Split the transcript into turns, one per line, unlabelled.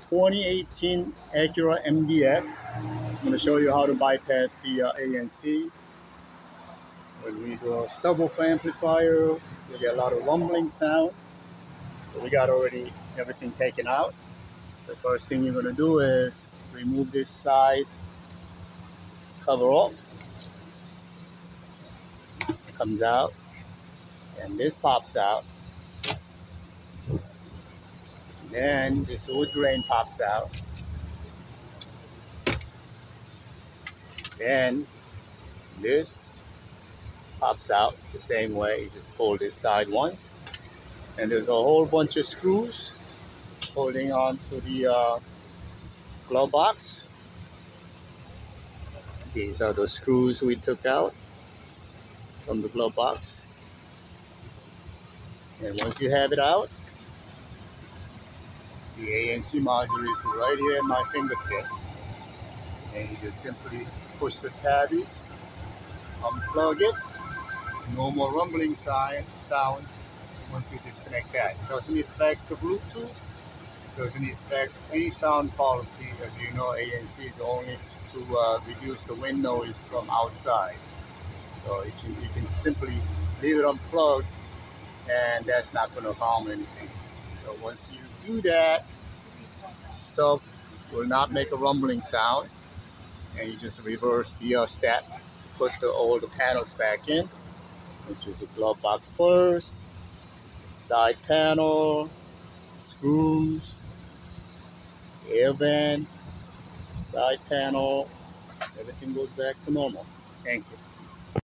2018 Acura MDX. I'm going to show you how to bypass the ANC. When we do a subwoofer amplifier, we get a lot of rumbling sound. So we got already everything taken out. The first thing you're going to do is remove this side cover off. It comes out, and this pops out. Then this wood grain pops out. Then this pops out the same way. You just pull this side once, and there's a whole bunch of screws holding on to the glove box. These are the screws we took out from the glove box. And once you have it out, the ANC module is right here in my fingertip. And you just simply push the tabbies, unplug it. No more rumbling sound once you disconnect that. It doesn't affect the Bluetooth, doesn't affect any sound quality. As you know, ANC is only to reduce the wind noise from outside. So you can simply leave it unplugged, and that's not going to harm anything. So once you do that, sub will not make a rumbling sound, and you just reverse the step to put all the panels back in, which is the glove box first, side panel, screws, air vent, side panel. Everything goes back to normal. Thank you.